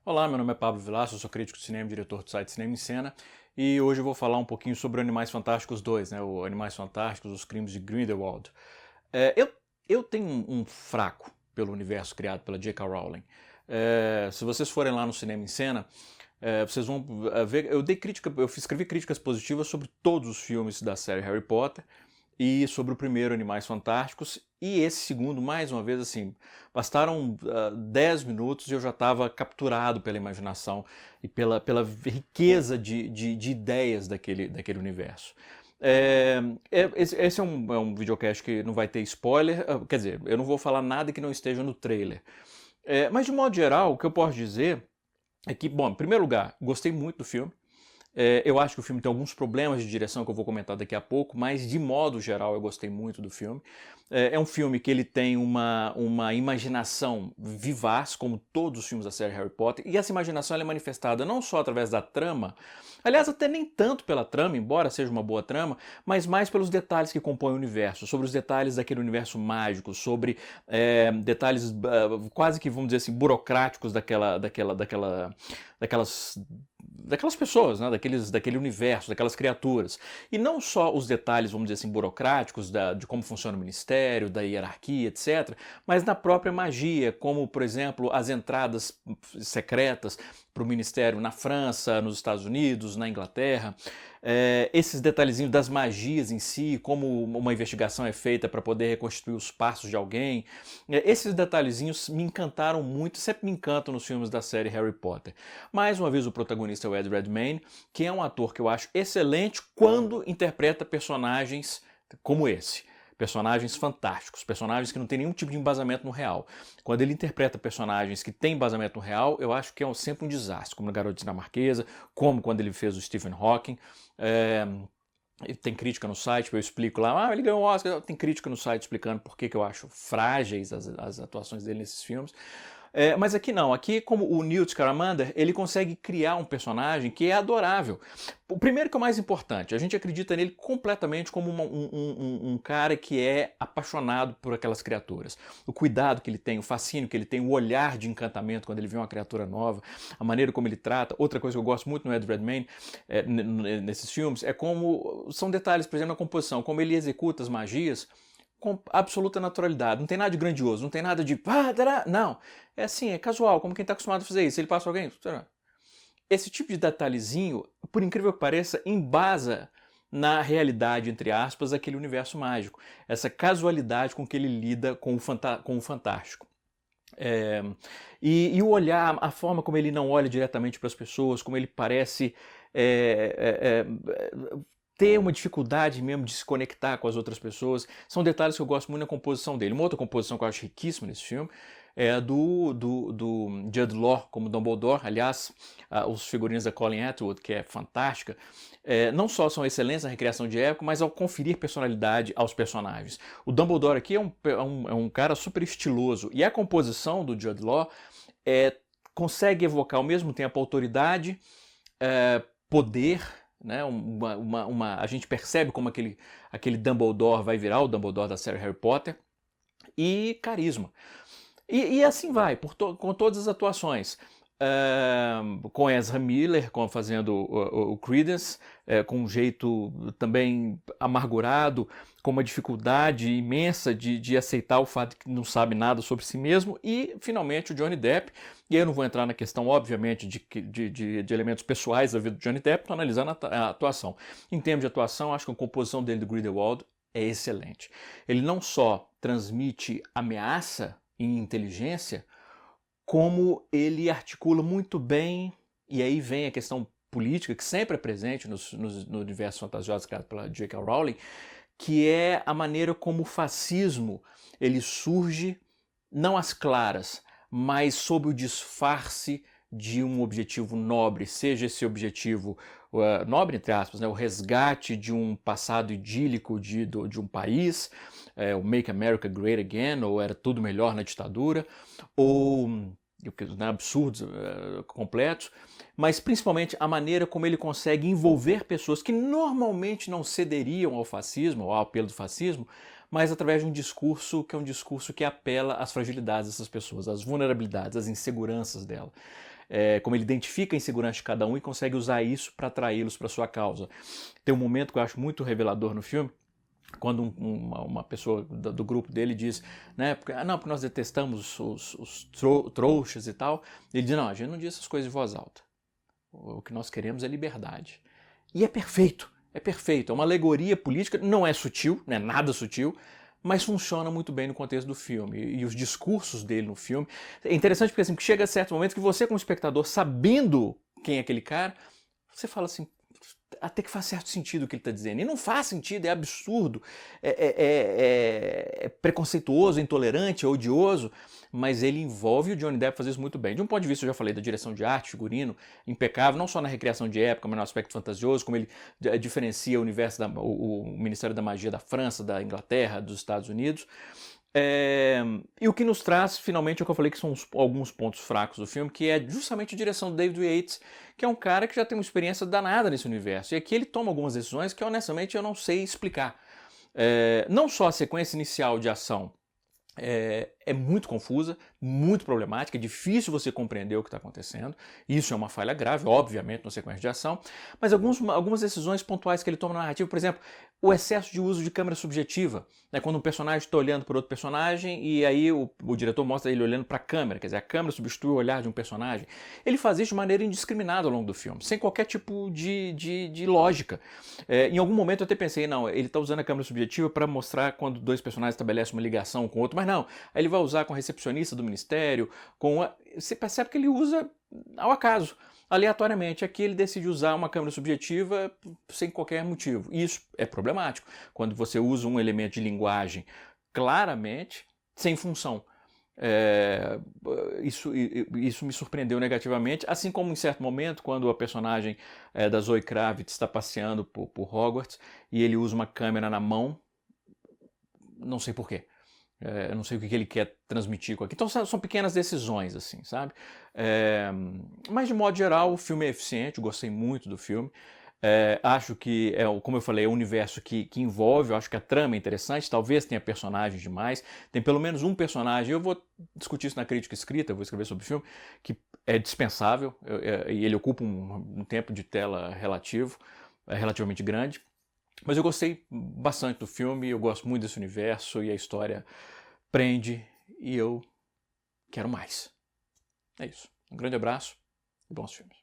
Olá, meu nome é Pablo Vilaça, eu sou crítico de cinema e diretor do site Cinema em Cena, e hoje eu vou falar um pouquinho sobre o Animais Fantásticos 2, né, o Animais Fantásticos, Os Crimes de Grindelwald. Eu tenho um fraco pelo universo criado pela J.K. Rowling. Se vocês forem lá no Cinema em Cena, vocês vão ver, escrevi críticas positivas sobre todos os filmes da série Harry Potter, e sobre o primeiro Animais Fantásticos, e esse segundo, mais uma vez, assim, bastaram 10 minutos e eu já estava capturado pela imaginação e pela riqueza de ideias daquele universo. Esse é um videocast que não vai ter spoiler, quer dizer, eu não vou falar nada que não esteja no trailer. Mas de modo geral, o que eu posso dizer é que, bom, em primeiro lugar, gostei muito do filme. Eu acho que o filme tem alguns problemas de direção que eu vou comentar daqui a pouco, mas de modo geral eu gostei muito do filme. É um filme que ele tem uma imaginação vivaz, como todos os filmes da série Harry Potter, e essa imaginação ela é manifestada não só através da trama, aliás, até nem tanto pela trama, embora seja uma boa trama, mas mais pelos detalhes que compõem o universo, sobre os detalhes daquele universo mágico, sobre detalhes quase que, vamos dizer assim, burocráticos daquelas pessoas, né? Daquele universo, daquelas criaturas. E não só os detalhes, vamos dizer assim, burocráticos de como funciona o ministério, da hierarquia, etc., mas na própria magia, como, por exemplo, as entradas secretas para o ministério na França, nos Estados Unidos, na Inglaterra. Esses detalhezinhos das magias em si, como uma investigação é feita para poder reconstituir os passos de alguém. Esses detalhezinhos me encantaram muito, sempre me encantam nos filmes da série Harry Potter. Mais uma vez o protagonista é o Ed Redmayne, que é um ator que eu acho excelente quando interpreta personagens como esse. Personagens fantásticos, personagens que não têm nenhum tipo de embasamento no real. Quando ele interpreta personagens que têm embasamento no real, eu acho que é sempre um desastre, como no Garoto Dinamarquesa, como quando ele fez o Stephen Hawking. Tem crítica no site, eu explico lá, ele ganhou o Oscar, tem crítica no site explicando por que eu acho frágeis as atuações dele nesses filmes. Mas aqui não, aqui como o Newt Scamander, ele consegue criar um personagem que é adorável. O primeiro que é o mais importante, a gente acredita nele completamente como um cara que é apaixonado por aquelas criaturas. O cuidado que ele tem, o fascínio que ele tem, o olhar de encantamento quando ele vê uma criatura nova, a maneira como ele trata. Outra coisa que eu gosto muito no Ed Redmayne, nesses filmes, é como são detalhes, por exemplo, na composição, como ele executa as magias com absoluta naturalidade. Não tem nada de grandioso, não tem nada de não. É assim, é casual, como quem está acostumado a fazer isso. Ele passa alguém. Esse tipo de detalhezinho, por incrível que pareça, embasa na realidade, entre aspas, daquele universo mágico. Essa casualidade com que ele lida com o fantástico. E o olhar, a forma como ele não olha diretamente para as pessoas, como ele parece ter uma dificuldade mesmo de se conectar com as outras pessoas, são detalhes que eu gosto muito na composição dele. Uma outra composição que eu acho riquíssima nesse filme é a do Jude Law como Dumbledore. Aliás, os figurinos da Colleen Atwood, que é fantástica, não só são excelentes na recriação de época, mas ao conferir personalidade aos personagens. O Dumbledore aqui é um cara super estiloso, e a composição do Jude Law consegue evocar ao mesmo tempo autoridade, poder, né? A gente percebe como aquele Dumbledore vai virar o Dumbledore da série Harry Potter, e carisma. E assim vai, com todas as atuações. Com Ezra Miller fazendo o Credence, com um jeito também amargurado, com uma dificuldade imensa de aceitar o fato de que não sabe nada sobre si mesmo, e finalmente o Johnny Depp. E aí eu não vou entrar na questão, obviamente, de elementos pessoais da vida do Johnny Depp, estou analisando a atuação. Em termos de atuação, acho que a composição dele do Grindelwald é excelente. Ele não só transmite ameaça e inteligência, como ele articula muito bem, e aí vem a questão política, que sempre é presente no universo fantasioso criado pela J.K. Rowling, que é a maneira como o fascismo ele surge, não às claras, mas sob o disfarce de um objetivo nobre, seja esse objetivo nobre, entre aspas, né, o resgate de um passado idílico de um país, o Make America Great Again, ou era tudo melhor na ditadura, ou absurdos completos, mas principalmente a maneira como ele consegue envolver pessoas que normalmente não cederiam ao fascismo, ou ao apelo do fascismo, mas através de um discurso que é um discurso que apela às fragilidades dessas pessoas, às vulnerabilidades, às inseguranças dela. como ele identifica a insegurança de cada um e consegue usar isso para atraí-los para sua causa. Tem um momento que eu acho muito revelador no filme, quando uma pessoa do grupo dele diz, né, porque nós detestamos os trouxas e tal, ele diz, não, a gente não diz essas coisas em voz alta. O que nós queremos é liberdade. E é perfeito, é uma alegoria política, não é sutil, não é nada sutil, mas funciona muito bem no contexto do filme. E os discursos dele no filme. É interessante porque assim, chega a certo momento que você, como espectador, sabendo quem é aquele cara, você fala assim, até que faz certo sentido o que ele está dizendo. E não faz sentido, é absurdo, é preconceituoso, intolerante, é odioso, mas ele envolve o Johnny Depp fazer isso muito bem. De um ponto de vista, eu já falei da direção de arte, figurino, impecável, não só na recriação de época, mas no aspecto fantasioso, como ele diferencia o universo, o Ministério da Magia da França, da Inglaterra, dos Estados Unidos. E o que nos traz, finalmente, é o que eu falei que são alguns pontos fracos do filme, que é justamente a direção do David Yates, que é um cara que já tem uma experiência danada nesse universo. E aqui ele toma algumas decisões que, honestamente, eu não sei explicar. Não só a sequência inicial de ação é muito confusa, muito problemática, é difícil você compreender o que está acontecendo. Isso é uma falha grave, obviamente, na sequência de ação, mas algumas decisões pontuais que ele toma na narrativa, por exemplo, o excesso de uso de câmera subjetiva, né, quando um personagem está olhando para outro personagem e aí o diretor mostra ele olhando para a câmera, quer dizer, a câmera substitui o olhar de um personagem. Ele faz isso de maneira indiscriminada ao longo do filme, sem qualquer tipo de lógica. Em algum momento eu até pensei, não, ele está usando a câmera subjetiva para mostrar quando dois personagens estabelecem uma ligação com o outro, mas não, aí ele vai usar com a recepcionista do ministério, você percebe que ele usa ao acaso, aleatoriamente. Aqui ele decide usar uma câmera subjetiva sem qualquer motivo. Isso é problemático, quando você usa um elemento de linguagem claramente sem função. Isso me surpreendeu negativamente, assim como em certo momento, quando a personagem da Zoe Kravitz está passeando por Hogwarts e ele usa uma câmera na mão, não sei porquê. Eu não sei o que ele quer transmitir com aqui. Então são pequenas decisões, assim, sabe? Mas de modo geral o filme é eficiente, eu gostei muito do filme. Acho que, como eu falei, é um universo que envolve, eu acho que a trama é interessante, talvez tenha personagens demais, tem pelo menos um personagem, eu vou discutir isso na crítica escrita, eu vou escrever sobre o filme, que é dispensável, e ele ocupa um tempo de tela relativamente grande. Mas eu gostei bastante do filme, eu gosto muito desse universo e a história prende e eu quero mais. É isso. Um grande abraço e bons filmes.